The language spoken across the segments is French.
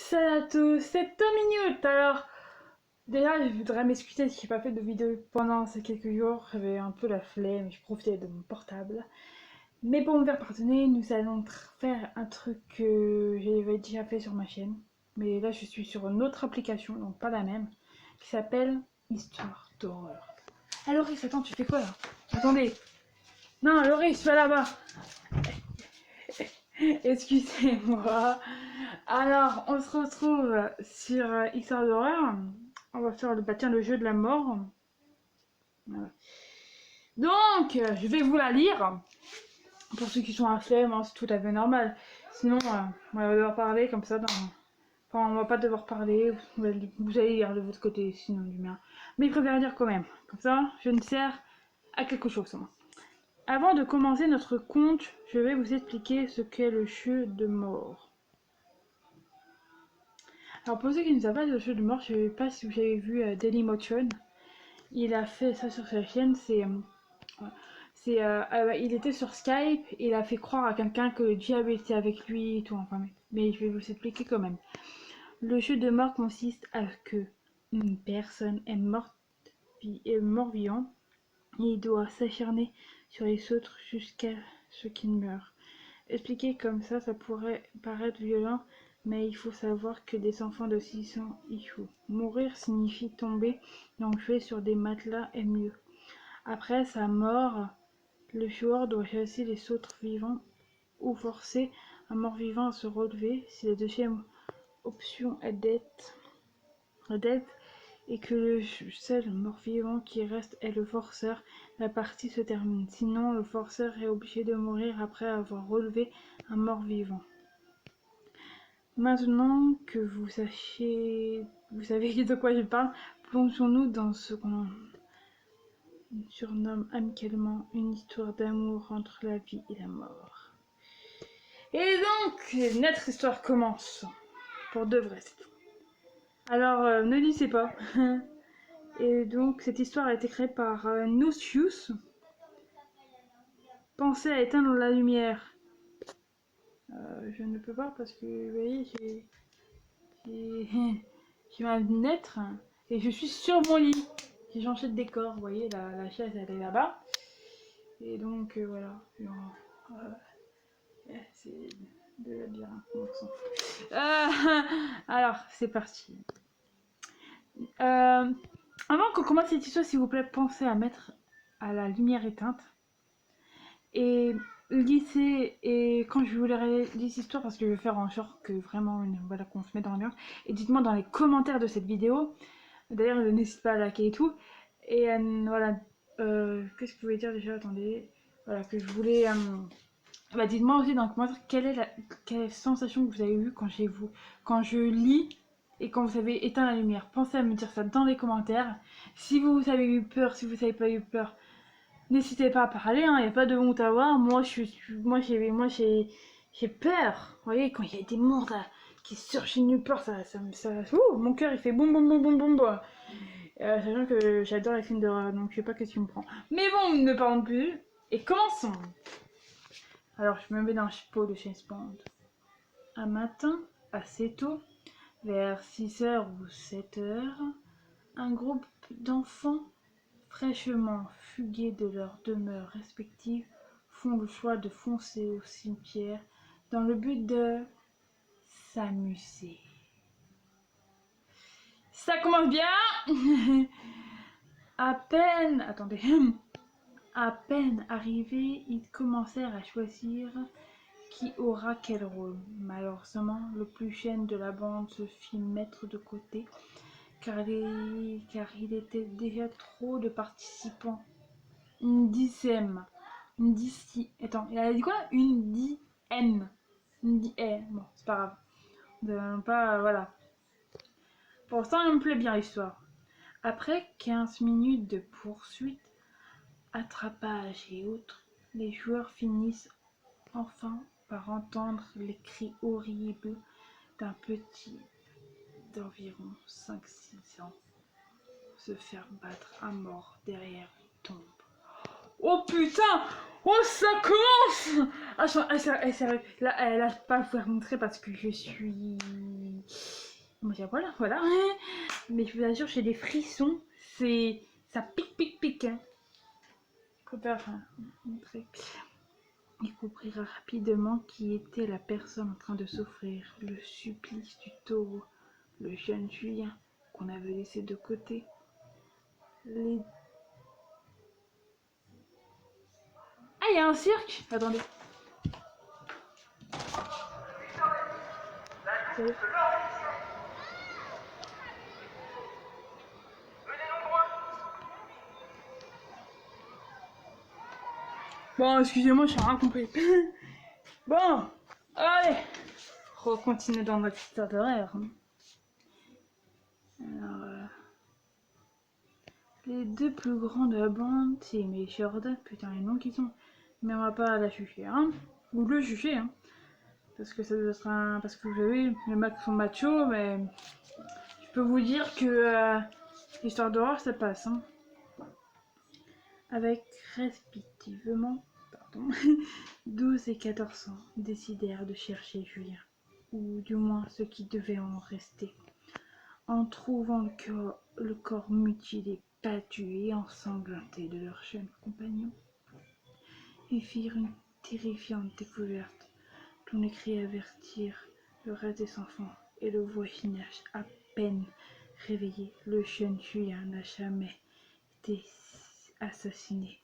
Salut à tous, c'est 2 minutes. Alors, déjà, je voudrais m'excuser si j'ai pas fait de vidéo pendant ces quelques jours. J'avais un peu la flemme, je profitais de mon portable. Mais pour me faire pardonner, nous allons faire un truc que j'avais déjà fait sur ma chaîne. Mais là, je suis sur une autre application, donc pas la même, qui s'appelle Histoire d'horreur. Ah, Loris, attends, tu fais quoi là? Attendez. Non, Loris, va là-bas. Excusez-moi. Alors, on se retrouve sur Histoire d'horreur. On va faire le jeu de la mort. Voilà. Donc, je vais vous la lire. Pour ceux qui sont à flemme, hein, c'est tout à fait normal. Sinon, on va devoir parler comme ça. Enfin, on va pas devoir parler. Vous allez lire de votre côté, sinon du mien. Mais il préfère lire quand même. Comme ça, je ne sers à quelque chose. Avant de commencer notre conte, je vais vous expliquer ce qu'est le jeu de mort. Alors pour ceux qui ne savent pas le jeu de mort, je ne sais pas si vous avez vu Dailymotion. Il a fait ça sur sa chaîne. Il était sur Skype et il a fait croire à quelqu'un que le diable était avec lui et tout. Enfin, mais je vais vous expliquer quand même. Le jeu de mort consiste à ce que une personne est mort-vivant et il doit s'acharner sur les autres jusqu'à ce qu'il meure. Expliqué comme ça pourrait paraître violent, mais il faut savoir que des enfants de 6 ans y jouent. Mourir signifie tomber, donc jouer sur des matelas est mieux. Après sa mort, le joueur doit chasser les autres vivants ou forcer un mort-vivant à se relever si la deuxième option est d'être et que le seul mort-vivant qui reste est le forceur, la partie se termine. Sinon, le forceur est obligé de mourir après avoir relevé un mort-vivant. Maintenant que vous savez de quoi je parle, plongeons-nous dans ce qu'on surnomme amicalement une histoire d'amour entre la vie et la mort. Et donc, notre histoire commence. Pour de vrai, c'est tout. Alors, ne lisez pas. Et donc, cette histoire a été créée par Nocius. Pensez à éteindre la lumière. Je ne peux pas parce que, vous voyez, j'ai ma fenêtre et je suis sur mon lit. J'ai changé de décor, vous voyez, la chaise elle est là-bas. Et donc, voilà. C'est de la bière, on s'en fout. Alors, c'est parti. Avant qu'on commence cette histoire, s'il vous plaît, pensez à mettre à la lumière éteinte. Et lisez, et quand je vous lirai cette histoire, parce que je vais faire en sorte que vraiment, voilà, qu'on se mette dans l'ambiance. Et dites-moi dans les commentaires de cette vidéo. D'ailleurs, n'hésitez pas à liker et tout. Et voilà. Qu'est-ce que je voulais dire déjà? Attendez. Voilà, que je voulais. Dites-moi aussi dans les commentaires quelle sensation que vous avez eue quand je lis et quand vous avez éteint la lumière. Pensez à me dire ça dans les commentaires. Si vous avez eu peur, si vous n'avez pas eu peur, n'hésitez pas à parler. Il n'y a pas de honte à avoir. Moi, j'ai peur. Vous voyez, quand il y a des morts là, qui surgissent nulle part, mon cœur il fait boum boum boum boum boum. Sachant que j'adore les films d'horreur, donc je sais pas qu'est-ce qui me prend. Mais bon, ne parlons plus. Et commençons. Alors, je me mets dans le chapeau de James Bond. Un matin, assez tôt, vers 6h ou 7h, un groupe d'enfants fraîchement fugués de leurs demeures respectives font le choix de foncer au cimetière dans le but de s'amuser. Ça commence bien. À peine arrivés, ils commencèrent à choisir qui aura quel rôle. Malheureusement, le plus jeune de la bande se fit mettre de côté, car il était déjà trop de participants. Une dixième. Attends, il a dit quoi? Une dizaine. Bon, c'est pas grave. Voilà. Pour l'instant, il me plaît bien l'histoire. Après 15 minutes de poursuite, attrapage et autres, les joueurs finissent enfin par entendre les cris horribles d'un petit d'environ 5-6 ans se faire battre à mort derrière une tombe. Oh putain! Oh, ça commence! Là, elle a pas à vous montrer parce que je suis... Bon, tiens, voilà. Mais je vous assure, j'ai des frissons. Ça pique, hein. Je préfère montrer. Il comprit rapidement qui était la personne en train de souffrir, le supplice du taureau, le jeune Julien qu'on avait laissé de côté. Les... Ah, il y a un cirque! Attendez. Bon, excusez-moi, j'ai rien compris. Bon, allez, on continue dans notre histoire d'horaire. Alors, les deux plus grands de la bande, c'est mes Jordan, putain les noms qu'ils ont. Mais on va pas la juger, hein. Ou le juger, hein. Parce que ça doit être un... Parce que vous savez, les mecs sont machos, mais... Je peux vous dire que l'histoire d'horreur, ça passe, hein. Avec respectivement, 12 et 14 ans, décidèrent de chercher Julien, ou du moins ce qui devait en rester. En trouvant le corps mutilé, battu et ensanglanté de leur jeune compagnon, ils firent une terrifiante découverte dont les cris avertirent le reste des enfants et le voisinage à peine réveillé. Le jeune Julien n'a jamais été assassiné,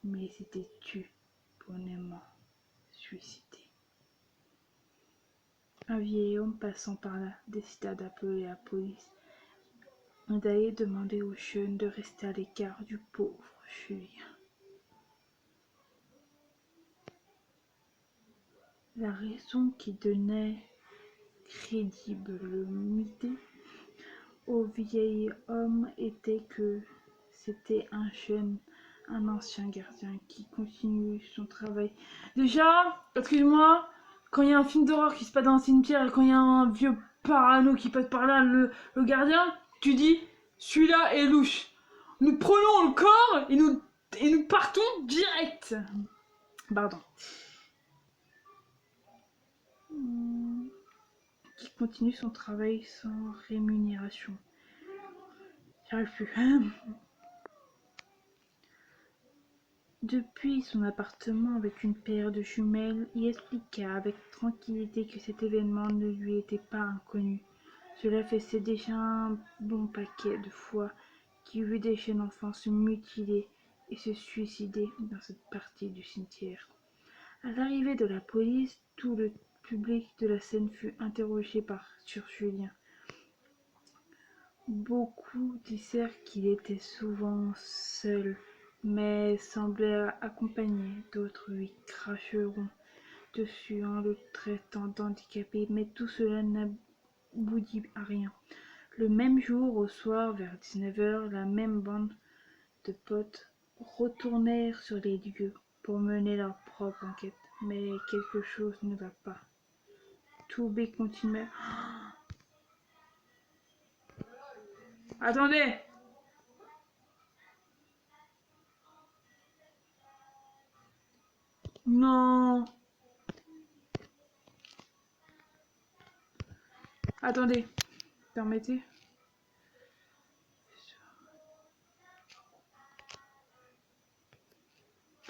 mais s'était tué, bonnement suicidé. Un vieil homme passant par là décida d'appeler la police et d'aller demander aux jeunes de rester à l'écart du pauvre Julien. La raison qui donnait crédibilité au vieil homme était que c'était un ancien gardien qui continue son travail. Déjà, excuse-moi, quand il y a un film d'horreur qui se passe dans un cimetière et quand il y a un vieux parano qui passe par là, le gardien, tu dis, celui-là est louche. Nous prenons le corps et nous partons direct. Pardon. Qui continue son travail sans rémunération. J'arrive plus. Depuis son appartement avec une paire de jumelles, il expliqua avec tranquillité que cet événement ne lui était pas inconnu. Cela faisait déjà un bon paquet de fois qu'il vit des jeunes enfants se mutiler et se suicider dans cette partie du cimetière. À l'arrivée de la police, tout le public de la scène fut interrogé sur Julien. Beaucoup disèrent qu'il était souvent seul, mais semblait accompagné. D'autres lui cracheront dessus en le traitant d'handicapé, mais tout cela n'aboutit à rien. Le même jour, au soir, vers 19h, la même bande de potes retournèrent sur les lieux pour mener leur propre enquête. Mais quelque chose ne va pas. Toubé continuait. Attendez! Non! Attendez, permettez.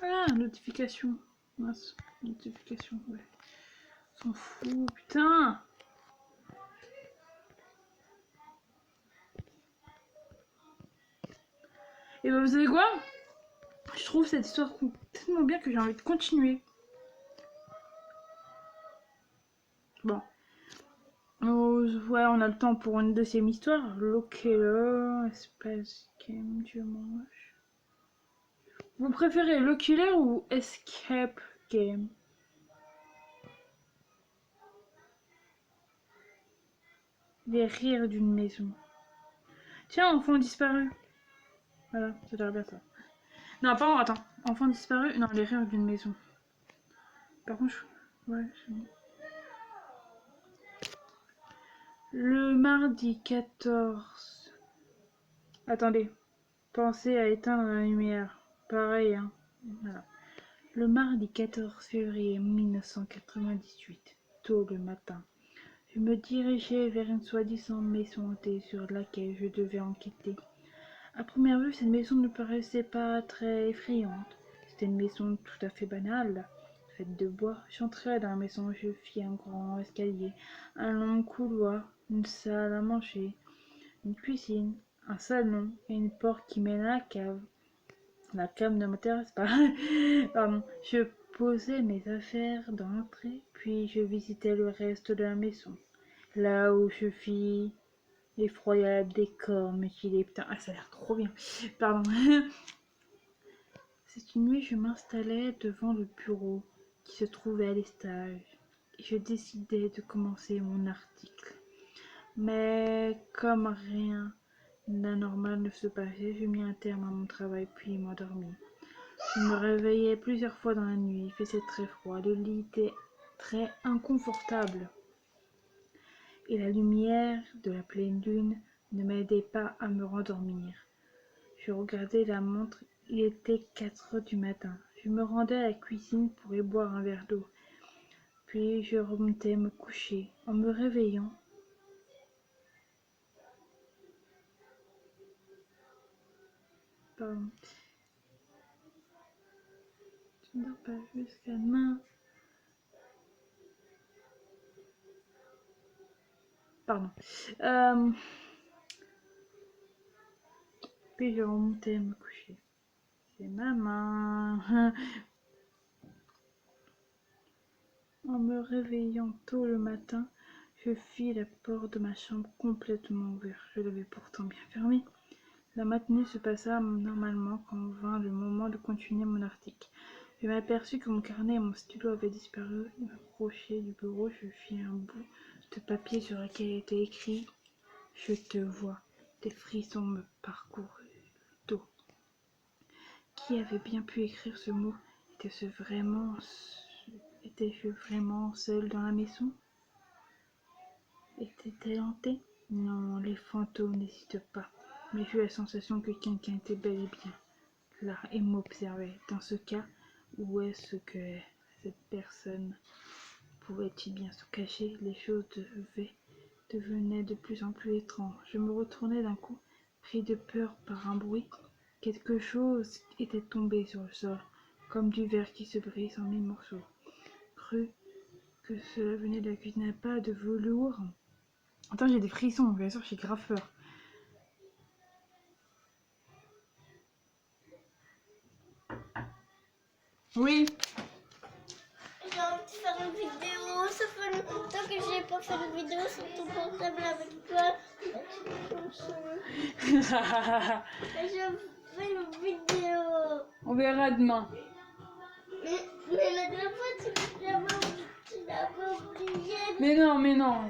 Ah, notification. Mince, notification, ouais. S'en fout, putain! Et bah, vous savez quoi? Je trouve cette histoire tellement bien que j'ai envie de continuer. Bon. Oh, ouais, on a le temps pour une deuxième histoire. L'Ocular, Space Game, Dieu mange. Vous préférez l'Ocular ou Escape Game? Les rires d'une maison. Tiens, enfant disparu. Voilà, ça doit bien ça. Non, pardon, attends. Enfant disparu? Non, les rires d'une maison. Par contre, ouais, c'est bon. Le mardi 14. Attendez. Pensez à éteindre la lumière. Pareil, hein. Voilà. Le mardi 14 février 1998, tôt le matin, Je me dirigeais vers une soi-disant maison hantée sur laquelle je devais enquêter. À première vue, cette maison ne paraissait pas très effrayante. C'était une maison tout à fait banale, faite de bois. J'entrai dans la maison, je fis un grand escalier, un long couloir, une salle à manger, une cuisine, un salon et une porte qui mène à la cave. La cave ne m'intéresse pas. Pardon. Je posais mes affaires dans l'entrée, puis je visitais le reste de la maison. Là où je fis l'effroyable décor mutilé. Putain, ça a l'air trop bien. Pardon. Cette nuit, je m'installais devant le bureau qui se trouvait à l'estage et je décidai de commencer mon article. Mais comme rien d'anormal ne se passait, je mis un terme à mon travail puis m'endormis. Je me réveillais plusieurs fois dans la nuit, il faisait très froid, le lit était très inconfortable et la lumière de la pleine lune ne m'aidait pas à me rendormir. Je regardais la montre, il était 4 heures du matin. Je me rendais à la cuisine pour y boire un verre d'eau, puis je remontais me coucher. En me réveillant, pardon, tu ne dors pas jusqu'à demain. Pardon. Puis je remontais me coucher. C'est maman. En me réveillant tôt le matin, je vis la porte de ma chambre complètement ouverte. Je l'avais pourtant bien fermée. La matinée se passa normalement quand vint le moment de continuer mon article. Je m'aperçus que mon carnet et mon stylo avaient disparu. Approché du bureau, je fis un bout de papier sur lequel était écrit « Je te vois ». Des frissons me parcoururent le dos. Qui avait bien pu écrire ce mot? Étais-je vraiment seule dans la maison? Était-elle hantée? Non, les fantômes n'existent pas. Mais j'eus la sensation que quelqu'un était bel et bien là et m'observait. Dans ce cas, où est-ce que cette personne pouvait-il bien se cacher? Les choses devenaient de plus en plus étranges. Je me retournai d'un coup, pris de peur par un bruit. Quelque chose était tombé sur le sol, comme du verre qui se brise en 1000 morceaux. Crus que cela venait de la cuisine, pas de velours. Attends, j'ai des frissons, bien sûr, j'ai grave peur. Oui. J'ai envie de faire une vidéo, ça fait longtemps que j'ai pas fait de vidéo sur ton portable avec toi. Je fais une vidéo. On verra demain. Mais la dernière fois, tu l'avais oublié. Mais non.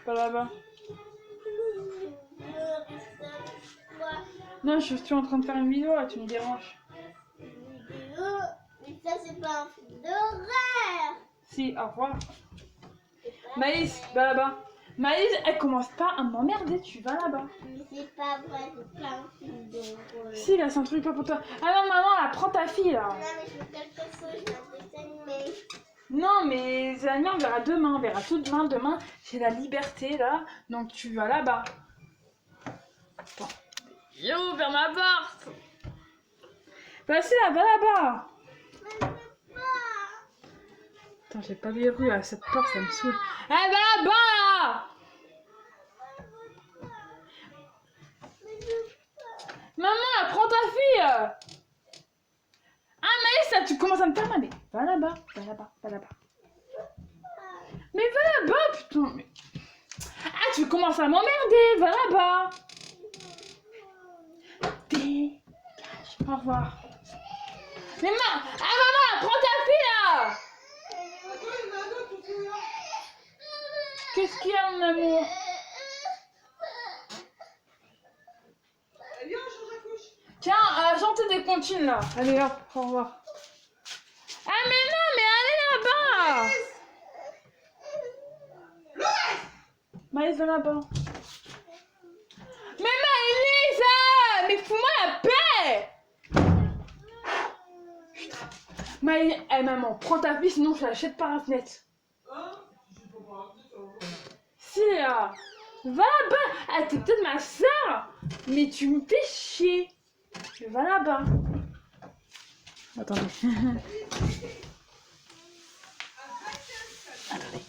Pas là-bas. Non, je suis en train de faire une vidéo là, tu me déranges. Une vidéo? Mais ça, c'est pas un film d'horreur. Si, au revoir. Maïs, va là-bas. Maïs, elle commence pas à m'emmerder, tu vas là-bas. Mais c'est pas vrai, c'est pas un film d'horreur. Si, là, c'est un truc pas pour toi. Ah non, maman, là, prends ta fille, là. Non, mais je veux quelque chose, je veux un dessin animé. Non, mais les animés, on verra demain. On verra tout demain. Demain, j'ai la liberté, là. Donc, tu vas là-bas. Bon. Yo, vers ma porte. Vas-y, là, va là-bas. Mais je veux pas. Attends, j'ai pas verrouillé à cette porte, ça me saoule. Eh, va là-bas, là. Maman, prends ta fille. Ah, Maïs, là, tu commences à me faire mal. Va là-bas, va là-bas, va là-bas. Mais va là-bas, putain. Mais... Ah, tu commences à m'emmerder, va là-bas. Dégage. Au revoir. Mais maman, prends ta fille, là. Qu'est-ce qu'il y a, mon amour? Tiens, chantez des comptines, là. Allez, hop, au revoir. Ah, mais non, mais allez là-bas. Maïs, va là-bas. Mais Maïs, mais fous-moi la paix. Maïs, maman, prends ta fille, sinon je la jette par la fenêtre. là. Va là-bas. Ah, t'es peut-être ma soeur. Mais tu me fais chier. Va là-bas. Attendez. Attendez.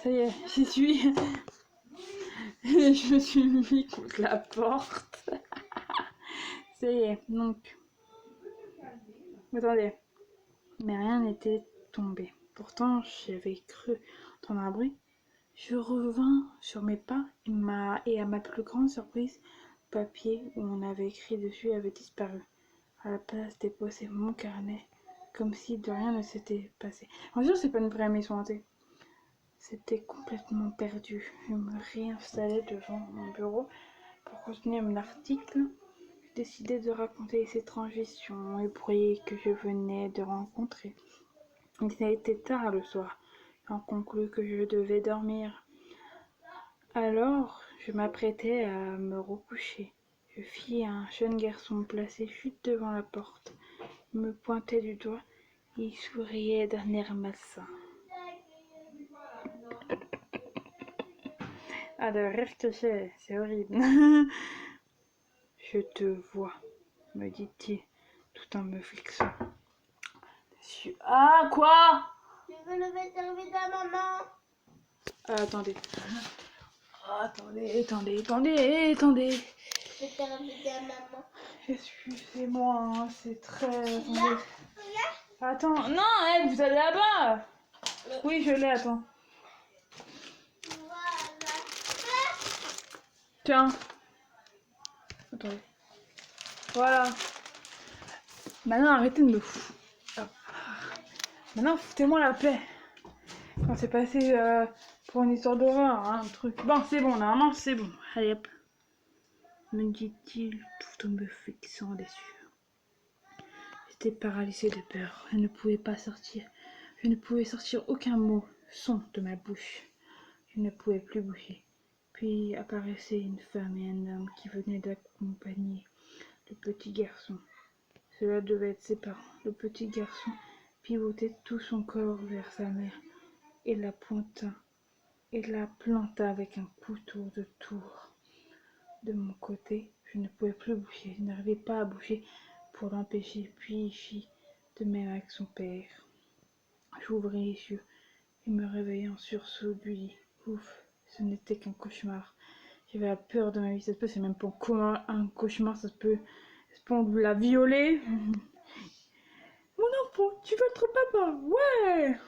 Ça y est, j'y suis. Je me suis mis contre la porte. Ça y est, donc. Attendez. Mais rien n'était tombé. Pourtant, j'avais cru entendre un bruit. Je revins sur mes pas et à ma plus grande surprise, le papier où on avait écrit dessus avait disparu. À la place déposé mon carnet, comme si de rien ne s'était passé. En sûr, c'est pas une vraie maison hantée. C'était complètement perdu. Je me réinstallais devant mon bureau pour continuer mon article. Je décidai de raconter ces transitions et bruits que je venais de rencontrer. Il a été tard le soir. J'en conclus que je devais dormir. Alors, je m'apprêtais à me recoucher. Je vis un jeune garçon placé juste devant la porte. Il me pointait du doigt et il souriait d'un air malsain. Ah, le rire que j'ai, c'est horrible. Je te vois, me dit-il, tout en me fixant. Ah, quoi? Je veux le servir à maman. Attendez. Attendez. Je vais servir à maman. Excusez-moi, hein, c'est très... Attendez. Là, Attends, non, hey, vous allez là-bas. Oui, je l'ai, attends. voilà. Tiens. Attendez. Voilà. Maintenant, arrêtez de me foutre. Maintenant, foutez-moi la paix. Quand c'est passé pour une histoire d'horreur, hein, un truc. Bon, c'est bon, normalement, c'est bon. Allez, hop. Me dit-il tout en me fixant les yeux. J'étais paralysée de peur. Je ne pouvais pas sortir. Je ne pouvais sortir aucun mot, son de ma bouche. Je ne pouvais plus bouger. Puis apparaissaient une femme et un homme qui venaient d'accompagner le petit garçon. Cela devait être ses parents. Le petit garçon pivotait tout son corps vers sa mère et la planta avec un couteau de tour. De mon côté, je ne pouvais plus bouger. Je n'arrivais pas à bouger pour l'empêcher. Puis il fit de même avec son père. J'ouvris les yeux et me réveillai en sursaut du lit. Ouf, ce n'était qu'un cauchemar. J'avais la peur de ma vie. Ça se peut, c'est même pas un cauchemar, ça se peut on l'a violé. Mon enfant, tu veux être papa? Ouais.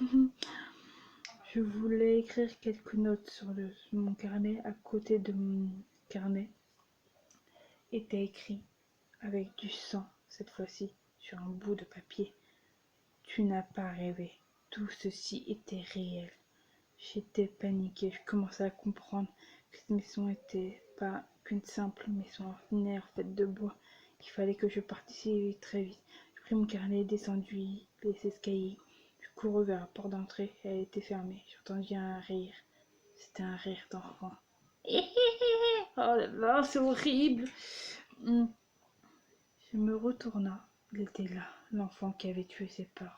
Je voulais écrire quelques notes sur mon carnet. À côté de mon carnet était écrit avec du sang, cette fois-ci, sur un bout de papier. Tu n'as pas rêvé. Tout ceci était réel. J'étais paniquée. Je commençais à comprendre que cette maison n'était pas qu'une simple maison ordinaire faite de bois. Il fallait que je participe très vite. Je pris mon carnet, descendis les escaliers. Je courus vers la porte d'entrée. Elle était fermée. J'entendis un rire. C'était un rire d'enfant. Oh là là, c'est horrible. Je me retourna. Il était là, l'enfant qui avait tué ses parents.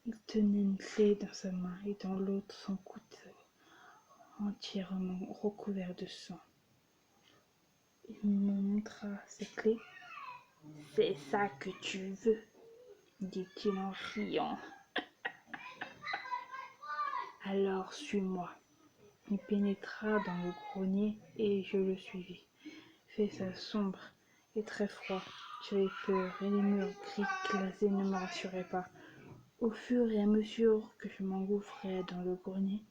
Il tenait une clé dans sa main et dans l'autre son couteau, entièrement recouvert de sang. Il me montra cette clé. « C'est ça que tu veux ?» dit-il en riant. « Alors suis-moi. » Il pénétra dans le grenier et je le suivis. Il faisait sombre et très froid. J'avais peur et les murs gris glacés ne me rassuraient pas. Au fur et à mesure que je m'engouffrais dans le grenier,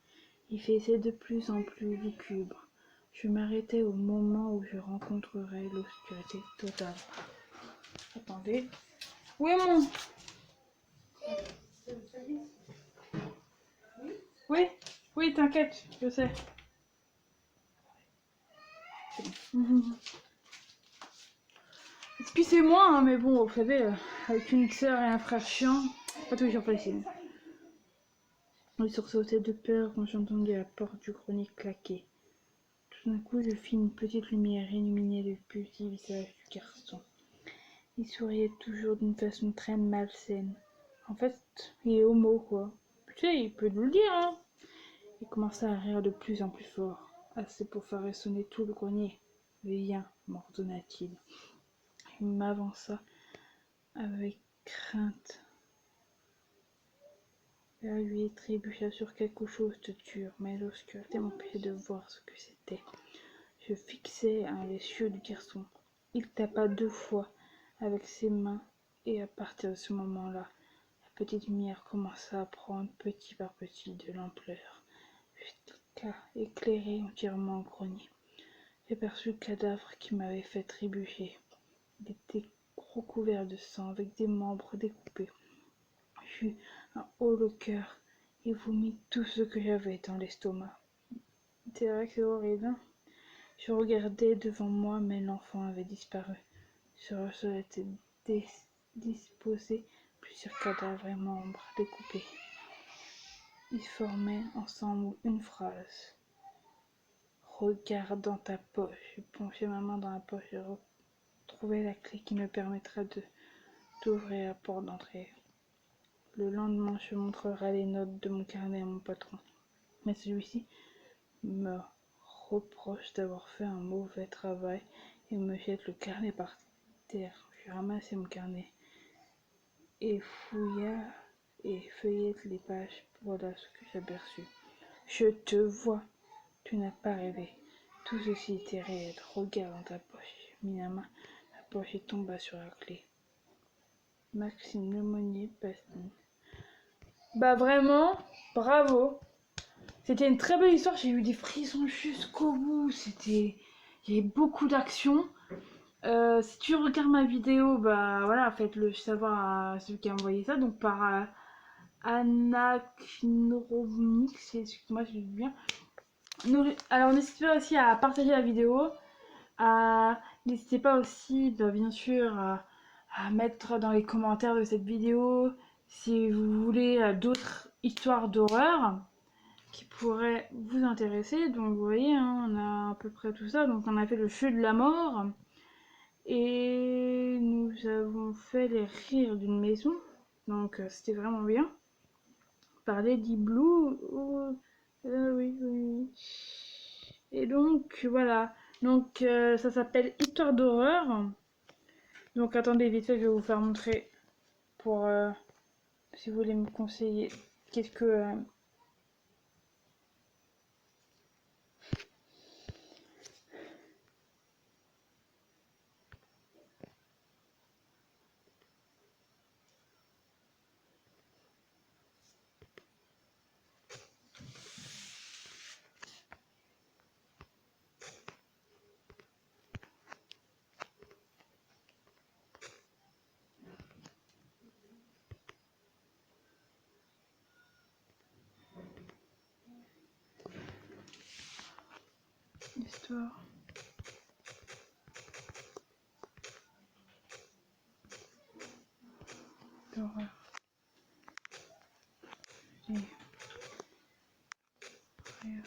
il faisait de plus en plus lugubre. Je m'arrêtais au moment où je rencontrerais l'obscurité totale. Attendez. Où est mon... Oui, t'inquiète, je sais. Excusez-moi, hein, mais bon, vous savez, avec une sœur et un frère chiant, pas toujours facile. Je sursautais de peur quand j'entendis la porte du grenier claquer. Tout d'un coup, je vis une petite lumière illuminer le petit visage du garçon. Il souriait toujours d'une façon très malsaine. En fait, il est homo, quoi. écoutez, il peut nous le dire, hein. Il commença à rire de plus en plus fort, assez pour faire résonner tout le grenier. Viens, m'ordonna-t-il. Il m'avança avec crainte vers lui et trébucha sur quelque chose de dur, mais l'obscurité m'empêchait de voir ce que c'était. Je fixai les yeux du garçon. Il tapa 2 fois avec ses mains, et à partir de ce moment-là, la petite lumière commença à prendre petit par petit de l'ampleur, jusqu'à éclairer entièrement le grenier. J'aperçus le cadavre qui m'avait fait trébucher. Il était recouvert de sang, avec des membres découpés. J'eus un haut le cœur et vomis tout ce que j'avais dans l'estomac. C'est vrai que c'est horrible, hein. Je regardais devant moi, mais l'enfant avait disparu. Sur le sol étaient disposés plusieurs cadavres et membres découpés. Ils formaient ensemble une phrase. Regarde dans ta poche. Je plongeai ma main dans la poche et retrouvai la clé qui me permettra d'ouvrir la porte d'entrée. Le lendemain, je montrerai les notes de mon carnet à mon patron. Mais celui-ci me reproche d'avoir fait un mauvais travail et me jette le carnet par terre. Je ramassai mon carnet et feuillette les pages. Voilà ce que j'aperçus. Je te vois, tu n'as pas rêvé. Tout ceci était réel. Regarde dans ta poche. Je mis la main dans la poche et tomba sur la clé. Maxime Lemonnier, Pastine. Bah vraiment, bravo. C'était une très belle histoire, j'ai eu des frissons jusqu'au bout. Il y avait beaucoup d'action. Si tu regardes ma vidéo, bah voilà, faites-le savoir à celui qui a envoyé ça. Donc par Anaknovnik, excuse-moi, je le dis bien. Alors n'hésitez pas aussi à partager la vidéo. N'hésitez pas aussi, bah, bien sûr, à mettre dans les commentaires de cette vidéo si vous voulez d'autres histoires d'horreur qui pourraient vous intéresser. Donc vous voyez, hein, on a à peu près tout ça. Donc on a fait le jeu de la mort et nous avons fait les rires d'une maison. Donc c'était vraiment bien. Par Lady Blue. Oui, oui. Et donc voilà. Donc ça s'appelle Histoire d'horreur. Donc attendez vite fait, je vais vous faire montrer pour si vous voulez me conseiller quelques histoires d'horreur. Et rire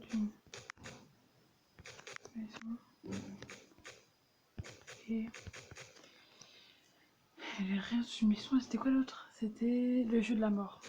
d'une maison. Et les rires d'une maison, c'était quoi l'autre? C'était le jeu de la mort.